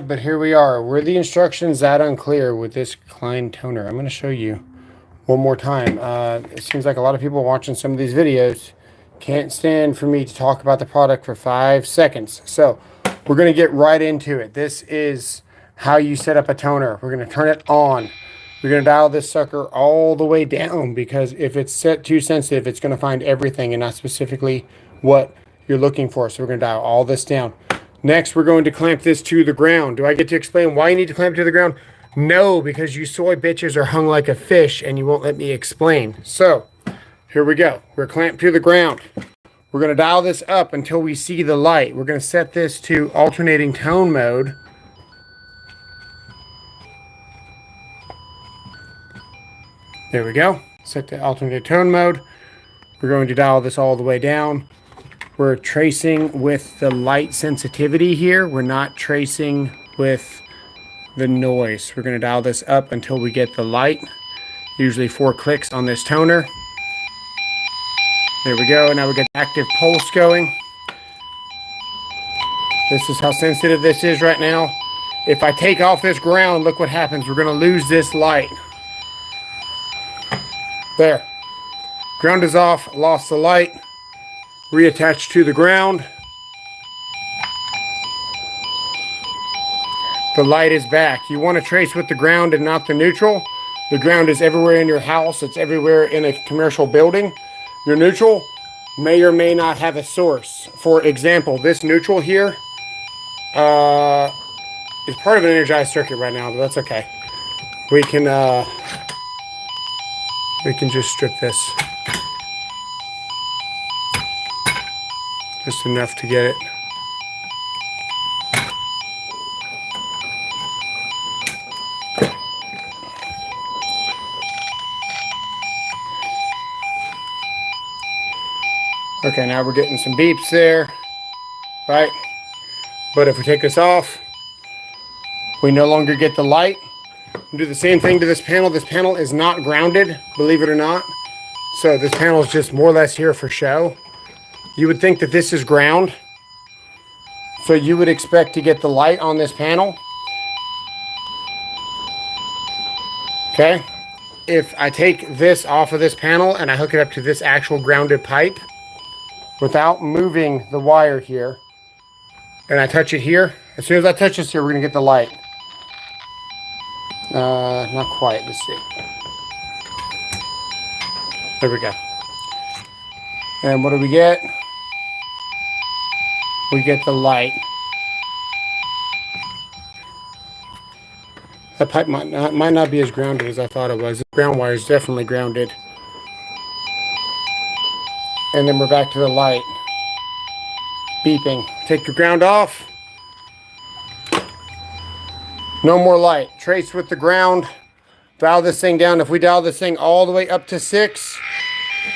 but here we are. Were the instructions that unclear with this Klein toner? I'm going to show you one more time. It seems like a lot of people watching some of these videos can't stand for me to talk about the product for 5 seconds. So we're going to get right into it. This is how you set up a toner. We're going to turn it on. We're going to dial this sucker all the way down, because if it's set too sensitive, it's going to find everything and not specifically what you're looking for. So we're going to dial all this down. Next, we're going to clamp this to the ground. Do I get to explain why you need to clamp to the ground? No, because you soy bitches are hung like a fish and you won't let me explain. So here we go. We're clamped to the ground. We're going to dial this up until we see the light. We're going to set this to alternating tone mode. There we go. Set to alternating tone mode. We're going to dial this all the way down. We're tracing with the light sensitivity here. We're not tracing with the noise. We're going to dial this up until we get the light. Usually 4 clicks on this toner. There we go. Now we get the active pulse going. This is how sensitive this is right now. If I take off this ground, look what happens. We're going to lose this light. There. Ground is off. Lost the light. Reattach to the ground. The light is back. You want to trace with the ground and not the neutral. The ground is everywhere in your house. It's everywhere in a commercial building. Your neutral may or may not have a source. For example, this neutral here is part of an energized circuit right now, but that's okay. We can just strip this. Just enough to get it. Okay, now we're getting some beeps there, right? But if we take this off, we no longer get the light. We'll do the same thing to this panel. This panel is not grounded, believe it or not. So this panel is just more or less here for show. You would think that this is ground. So you would expect to get the light on this panel. Okay. If I take this off of this panel and I hook it up to this actual grounded pipe without moving the wire here, and I touch it here, as soon as I touch this here, we're going to get the light. Not quite. Let's see. There we go. And what do we get? We get the light. That pipe might not be as grounded as I thought it was. The ground wire is definitely grounded. And then we're back to the light. Beeping. Take the ground off. No more light. Trace with the ground. Dial this thing down. If we dial this thing all the way up to 6,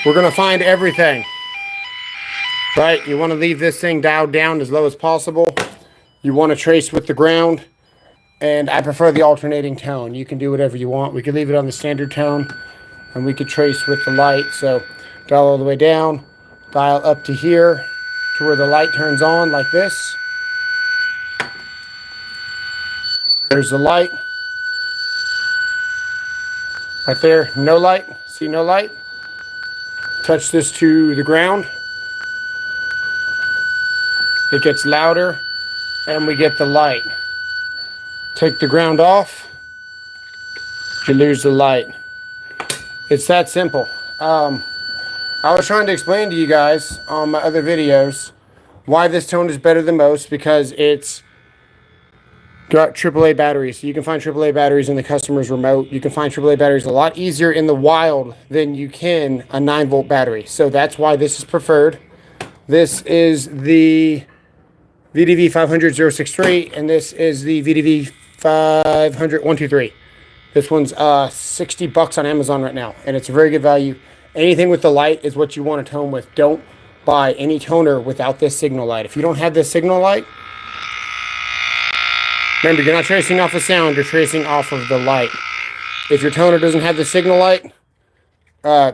we're going to find everything. Right? You want to leave this thing dialed down as low as possible. You want to trace with the ground. And I prefer the alternating tone. You can do whatever you want. We could leave it on the standard tone. And we could trace with the light. So dial all the way down. Dial up to here, to where the light turns on like this. There's the light. Right there, no light. See no light? Touch this to the ground. It gets louder and we get the light. Take the ground off, you lose the light. It's that simple. I was trying to explain to you guys on my other videos why this tone is better than most, because it's got AAA batteries. So you can find AAA batteries in the customer's remote. You can find AAA batteries a lot easier in the wild than you can a 9-volt battery. So that's why this is preferred. This is the VDV 500-063, and this is the VDV 500-123. This one's $60 on Amazon right now, and it's a very good value. Anything with the light is what you want to tone with. Don't buy any toner without this signal light. If you don't have this signal light, remember, you're not tracing off the sound, you're tracing off of the light. If your toner doesn't have the signal light,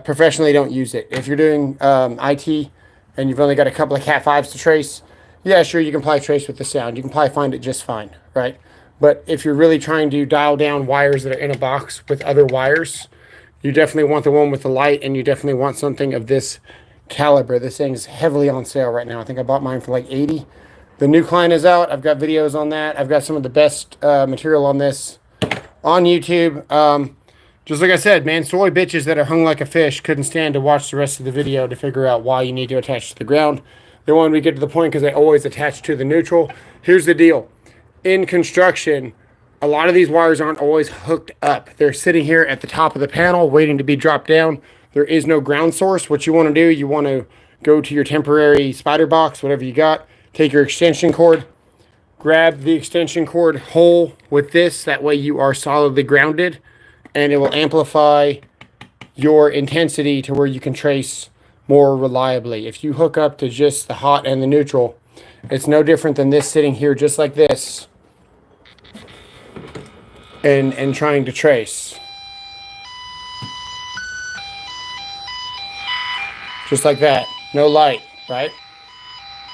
professionally don't use it. If you're doing IT and you've only got a couple of Cat 5s to trace, yeah, sure, you can probably trace with the sound. You can probably find it just fine, right? But if you're really trying to dial down wires that are in a box with other wires, you definitely want the one with the light, and you definitely want something of this caliber. This thing's heavily on sale right now. I think I bought mine for like 80. The new client is out. I've got videos on that. I've got some of the best material on this on YouTube. Just like I said, man, soy bitches that are hung like a fish couldn't stand to watch the rest of the video to figure out why you need to attach to the ground. They wanted me to get to the point because they always attach to the neutral. Here's the deal. In construction, a lot of these wires aren't always hooked up. They're sitting here at the top of the panel waiting to be dropped down. There is no ground source. What you want to do, you want to go to your temporary spider box, whatever you got, take your extension cord, grab the extension cord hole with this. That way you are solidly grounded, and it will amplify your intensity to where you can trace more reliably. If you hook up to just the hot and the neutral, it's no different than this sitting here just like this and trying to trace. Just like that. No light, right?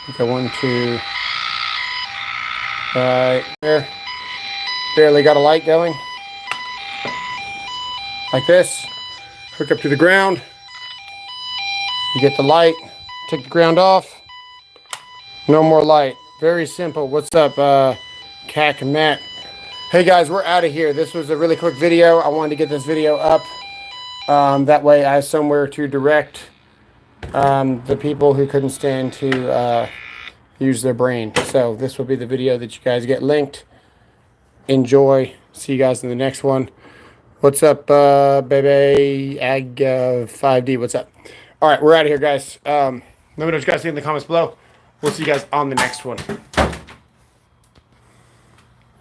Okay, 1, 2. Right there. Barely got a light going. Like this. Hook up to the ground. You get the light. Take the ground off. No more light. Very simple. What's up, Cac and Matt? Hey guys, we're out of here. This was a really quick video. I wanted to get this video up. That way I have somewhere to direct the people who couldn't stand to use their brain. So this will be the video that you guys get linked. Enjoy. See you guys in the next one. What's up, baby? Ag 5D, what's up? All right, we're out of here, guys. Let me know what you guys think in the comments below. We'll see you guys on the next one.